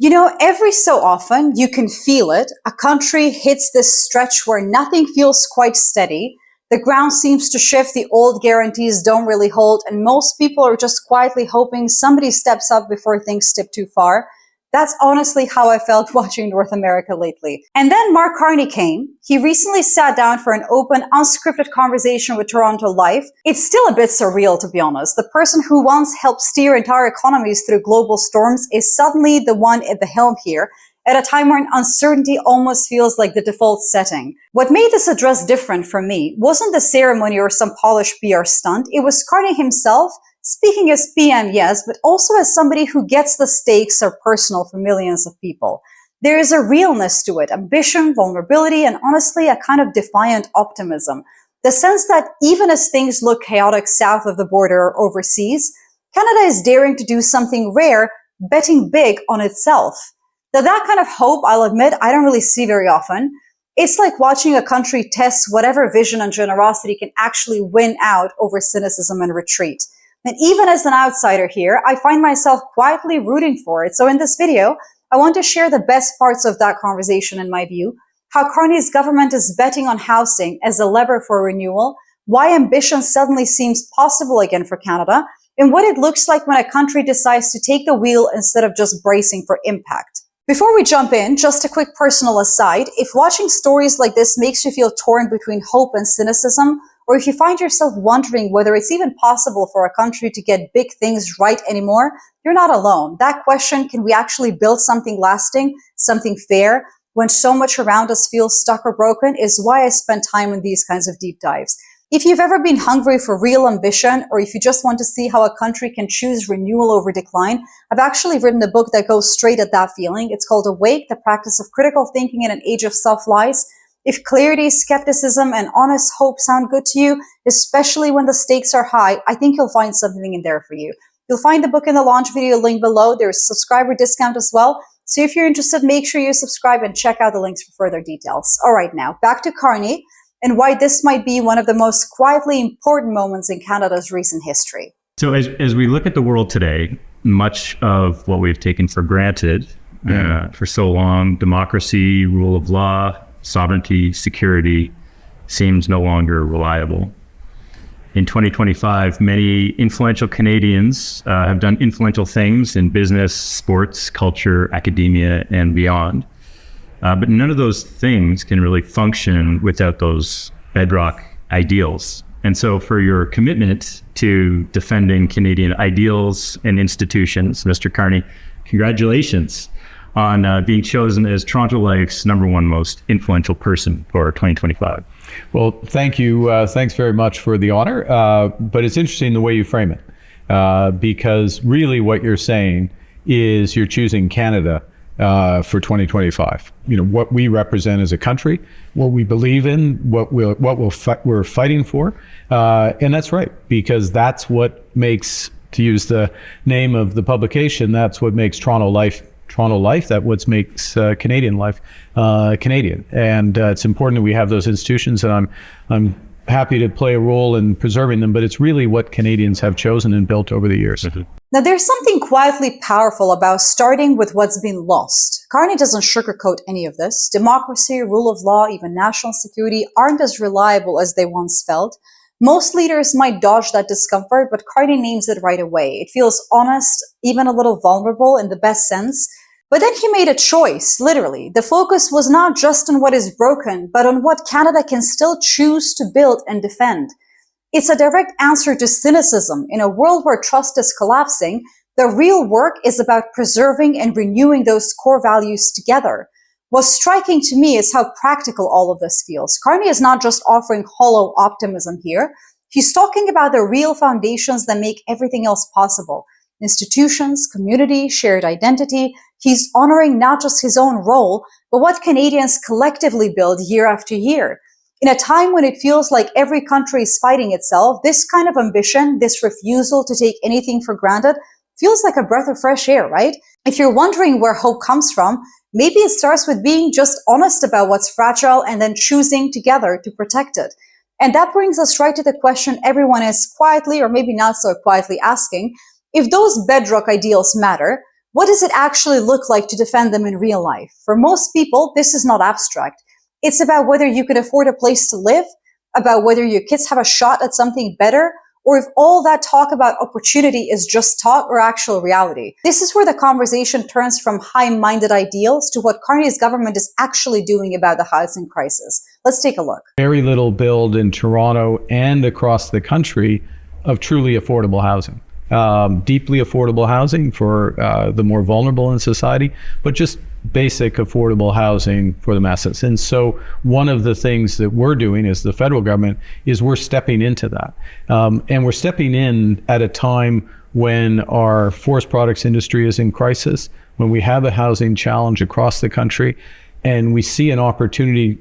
You know, every so often you can feel it. A country hits this stretch where nothing feels quite steady. The ground seems to shift, the old guarantees don't really hold, and most people are just quietly hoping somebody steps up before things tip too far. That's honestly how I felt watching North America lately. And then Mark Carney came. He recently sat down for an open, unscripted conversation with Toronto Life. It's still a bit surreal, to be honest. The person who once helped steer entire economies through global storms is suddenly the one at the helm here, at a time when uncertainty almost feels like the default setting. What made this address different for me wasn't the ceremony or some polished PR stunt. It was Carney himself, speaking as PM, yes, but also as somebody who gets the stakes are personal for millions of people. There is a realness to it, ambition, vulnerability, and honestly, a kind of defiant optimism. The sense that even as things look chaotic south of the border or overseas, Canada is daring to do something rare, betting big on itself. Now, that kind of hope, I'll admit, I don't really see very often. It's like watching a country test whatever vision and generosity can actually win out over cynicism and retreat. And even as an outsider here, I find myself quietly rooting for it. So in this video, I want to share the best parts of that conversation in my view, how Carney's government is betting on housing as a lever for renewal, why ambition suddenly seems possible again for Canada, and what it looks like when a country decides to take the wheel instead of just bracing for impact. Before we jump in, just a quick personal aside. If watching stories like this makes you feel torn between hope and cynicism, or if you find yourself wondering whether it's even possible for a country to get big things right anymore, you're not alone. That question, can we actually build something lasting, something fair, when so much around us feels stuck or broken, is why I spend time in these kinds of deep dives. If you've ever been hungry for real ambition, or if you just want to see how a country can choose renewal over decline, I've actually written a book that goes straight at that feeling. It's called Awake, the Practice of Critical Thinking in an Age of Self-Lies. If clarity, skepticism, and honest hope sound good to you, especially when the stakes are high, I think you'll find something in there for you. You'll find the book in the launch video link below. There's a subscriber discount as well. So if you're interested, make sure you subscribe and check out the links for further details. All right, now back to Carney and why this might be one of the most quietly important moments in Canada's recent history. So as we look at the world today, much of what we've taken for granted for so long, democracy, rule of law, sovereignty, security, seems no longer reliable. In 2025, many influential Canadians have done influential things in business, sports, culture, academia, and beyond. But none of those things can really function without those bedrock ideals. And so for your commitment to defending Canadian ideals and institutions, Mr. Carney, congratulations on being chosen as Toronto Life's #1 most influential person for 2025. Well, thank you. Thanks very much for the honor. But it's interesting the way you frame it, because really what you're saying is you're choosing Canada for 2025. You know, what we represent as a country, what we believe in, what we're fighting for. And that's right, because that's what makes, to use the name of the publication, that's what makes Toronto Life, that what makes Canadian life Canadian. And it's important that we have those institutions, and I'm happy to play a role in preserving them, but it's really what Canadians have chosen and built over the years. Now, there's something quietly powerful about starting with what's been lost. Carney doesn't sugarcoat any of this. Democracy, rule of law, even national security aren't as reliable as they once felt. Most leaders might dodge that discomfort, but Carney names it right away. It feels honest, even a little vulnerable in the best sense. But then he made a choice, literally. The focus was not just on what is broken, but on what Canada can still choose to build and defend. It's a direct answer to cynicism. In a world where trust is collapsing, the real work is about preserving and renewing those core values together. What's striking to me is how practical all of this feels. Carney is not just offering hollow optimism here. He's talking about the real foundations that make everything else possible. Institutions, community, shared identity. He's honoring not just his own role, but what Canadians collectively build year after year. In a time when it feels like every country is fighting itself, this kind of ambition, this refusal to take anything for granted, feels like a breath of fresh air, right? If you're wondering where hope comes from, maybe it starts with being just honest about what's fragile and then choosing together to protect it. And that brings us right to the question everyone is quietly, or maybe not so quietly, asking. If those bedrock ideals matter, What does it actually look like to defend them in real life? For most people, this is not abstract. It's about whether you can afford a place to live, about whether your kids have a shot at something better, or if all that talk about opportunity is just talk or actual reality. This is where the conversation turns from high-minded ideals to what Carney's government is actually doing about the housing crisis. Let's take a look. Very little build in Toronto and across the country of truly affordable housing. Deeply affordable housing for the more vulnerable in society, but just basic affordable housing for the masses. And so one of the things that we're doing as the federal government is we're stepping into that. And we're stepping in at a time when our forest products industry is in crisis, when we have a housing challenge across the country, and we see an opportunity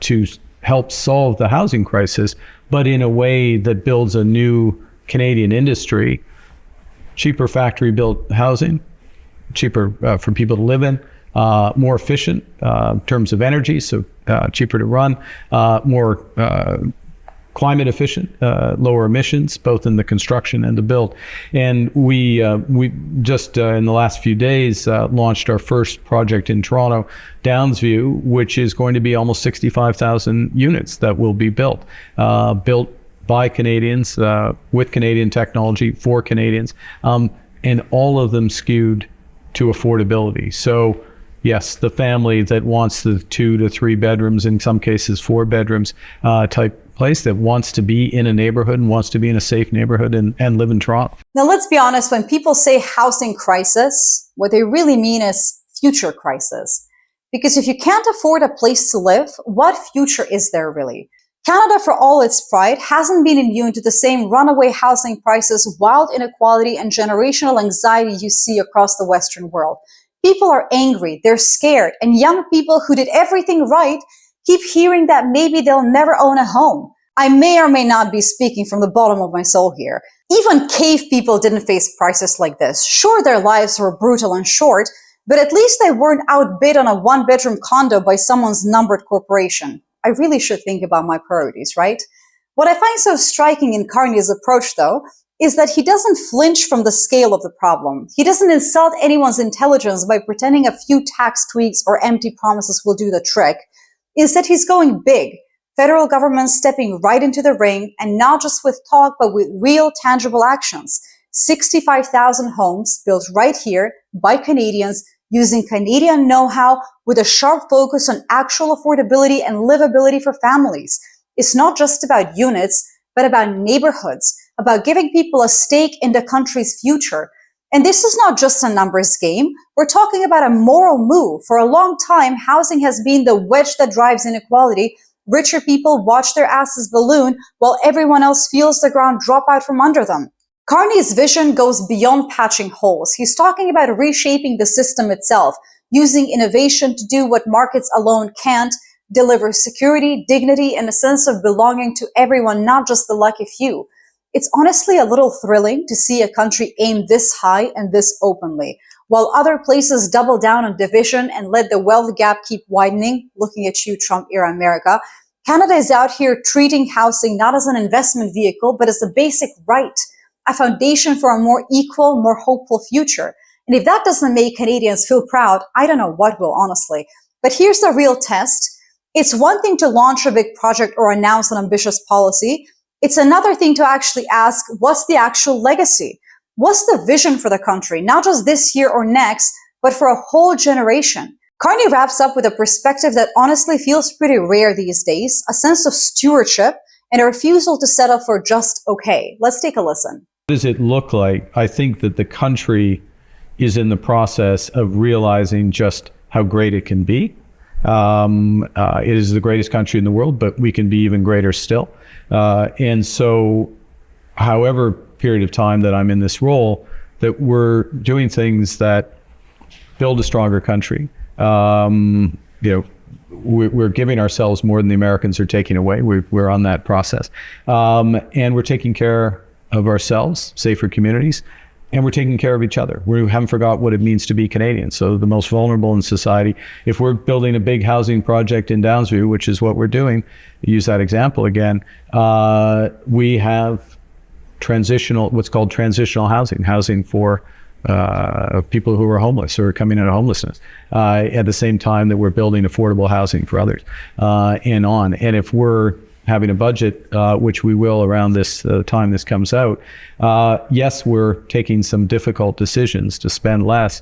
to help solve the housing crisis, but in a way that builds a new Canadian industry, cheaper factory-built housing, cheaper for people to live in, more efficient in terms of energy, so cheaper to run, more climate efficient, lower emissions, both in the construction and the build. And we just in the last few days launched our first project in Toronto, Downsview, which is going to be almost 65,000 units that will be built by Canadians, with Canadian technology for Canadians, and all of them skewed to affordability. So yes, the family that wants the 2 to 3 bedrooms, in some cases 4 bedrooms type place, that wants to be in a neighborhood and wants to be in a safe neighborhood and live in Toronto. Now, let's be honest, when people say housing crisis, what they really mean is future crisis. Because if you can't afford a place to live, what future is there really? Canada, for all its pride, hasn't been immune to the same runaway housing prices, wild inequality, and generational anxiety you see across the Western world. People are angry, they're scared, and young people who did everything right keep hearing that maybe they'll never own a home. I may or may not be speaking from the bottom of my soul here. Even cave people didn't face prices like this. Sure, their lives were brutal and short, but at least they weren't outbid on a 1-bedroom condo by someone's numbered corporation. I really should think about my priorities, right? What I find so striking in Carney's approach, though, is that he doesn't flinch from the scale of the problem. He doesn't insult anyone's intelligence by pretending a few tax tweaks or empty promises will do the trick. Instead, he's going big. Federal government stepping right into the ring, and not just with talk, but with real, tangible actions. 65,000 homes built right here by Canadians using Canadian know-how with a sharp focus on actual affordability and livability for families. It's not just about units, but about neighborhoods, about giving people a stake in the country's future. And this is not just a numbers game. We're talking about a moral move. For a long time, housing has been the wedge that drives inequality. Richer people watch their asses balloon while everyone else feels the ground drop out from under them. Carney's vision goes beyond patching holes. He's talking about reshaping the system itself, using innovation to do what markets alone can't, deliver security, dignity, and a sense of belonging to everyone, not just the lucky few. It's honestly a little thrilling to see a country aim this high and this openly, while other places double down on division and let the wealth gap keep widening. Looking at you, Trump-era America. Canada is out here treating housing not as an investment vehicle, but as a basic right, a foundation for a more equal, more hopeful future. And if that doesn't make Canadians feel proud, I don't know what will, honestly. But here's the real test. It's one thing to launch a big project or announce an ambitious policy. It's another thing to actually ask, what's the actual legacy? What's the vision for the country? Not just this year or next, but for a whole generation. Carney wraps up with a perspective that honestly feels pretty rare these days, a sense of stewardship and a refusal to settle for just okay. Let's take a listen. What does it look like? I think that the country is in the process of realizing just how great it can be. It is the greatest country in the world, but we can be even greater still. And so, however period of time that I'm in this role, that we're doing things that build a stronger country. We're giving ourselves more than the Americans are taking away. We're on that process. And we're taking care of ourselves, safer communities, and we're taking care of each other. We haven't forgot what it means to be Canadian. So the most vulnerable in society, if we're building a big housing project in Downsview, which is what we're doing, use that example again, we have what's called transitional housing for of people who are homeless or coming out of homelessness, at the same time that we're building affordable housing for others, and on. And if we're having a budget, which we will around this time this comes out, yes, we're taking some difficult decisions to spend less,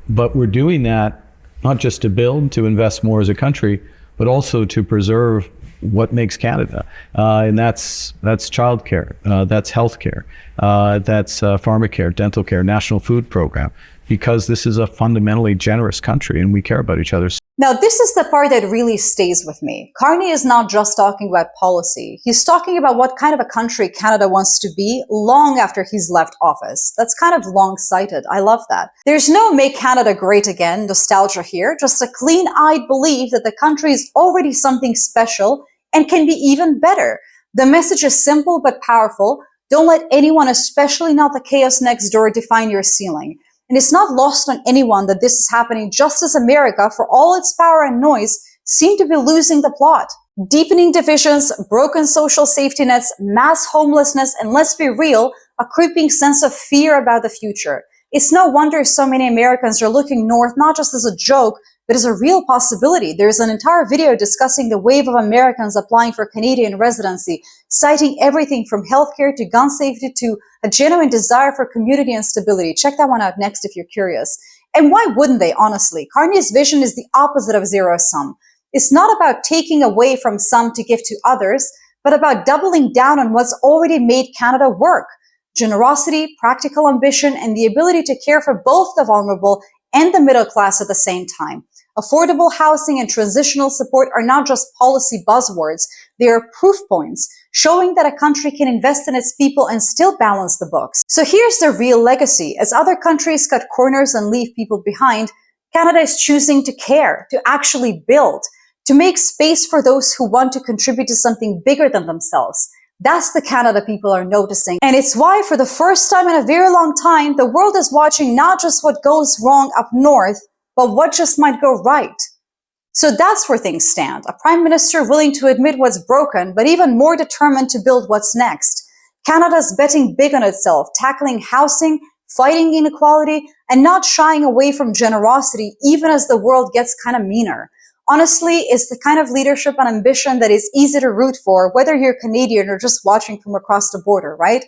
but we're doing that not just to build, to invest more as a country, but also to preserve what makes Canada. And that's childcare, that's healthcare, that's pharmacare, dental care, national food program, because this is a fundamentally generous country and we care about each other. Now, this is the part that really stays with me. Carney is not just talking about policy. He's talking about what kind of a country Canada wants to be long after he's left office. That's kind of long-sighted. I love that. There's no make Canada great again nostalgia here, just a clean-eyed belief that the country is already something special and can be even better. The message is simple but powerful. Don't let anyone, especially not the chaos next door, define your ceiling. And it's not lost on anyone that this is happening just as America, for all its power and noise, seem to be losing the plot. Deepening divisions, broken social safety nets, mass homelessness, and let's be real, a creeping sense of fear about the future. It's no wonder so many Americans are looking north not just as a joke, but as a real possibility. There's an entire video discussing the wave of Americans applying for Canadian residency, citing everything from healthcare to gun safety to a genuine desire for community and stability. Check that one out next if you're curious. And why wouldn't they, honestly? Carney's vision is the opposite of zero-sum. It's not about taking away from some to give to others, but about doubling down on what's already made Canada work. Generosity, practical ambition, and the ability to care for both the vulnerable and the middle class at the same time. Affordable housing and transitional support are not just policy buzzwords. They are proof points, showing that a country can invest in its people and still balance the books. So here's the real legacy. As other countries cut corners and leave people behind, Canada is choosing to care, to actually build, to make space for those who want to contribute to something bigger than themselves. That's the Canada people are noticing. And it's why, for the first time in a very long time, the world is watching not just what goes wrong up north, but what just might go right. So that's where things stand. A prime minister willing to admit what's broken, but even more determined to build what's next. Canada's betting big on itself, tackling housing, fighting inequality, and not shying away from generosity, even as the world gets kind of meaner. Honestly, it's the kind of leadership and ambition that is easy to root for, whether you're Canadian or just watching from across the border, right?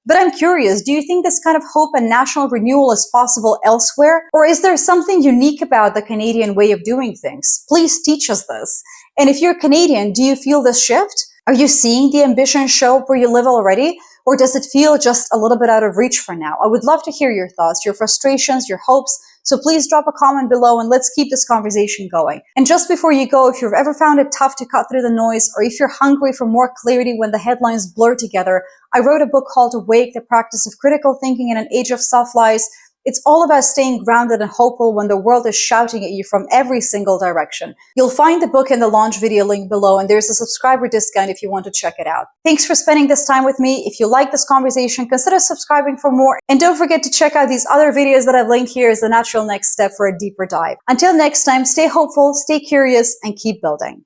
But I'm curious, do you think this kind of hope and national renewal is possible elsewhere? Or is there something unique about the Canadian way of doing things? Please teach us this. And if you're Canadian, do you feel this shift? Are you seeing the ambition show up where you live already? Or does it feel just a little bit out of reach for now? I would love to hear your thoughts, your frustrations, your hopes. So please drop a comment below and let's keep this conversation going. And just before you go, if you've ever found it tough to cut through the noise, or if you're hungry for more clarity when the headlines blur together, I wrote a book called Awake, the Practice of Critical Thinking in an Age of Self-Lies. It's all about staying grounded and hopeful when the world is shouting at you from every single direction. You'll find the book in the launch video link below, and there's a subscriber discount if you want to check it out. Thanks for spending this time with me. If you like this conversation, consider subscribing for more. And don't forget to check out these other videos that I've linked here as the natural next step for a deeper dive. Until next time, stay hopeful, stay curious, and keep building.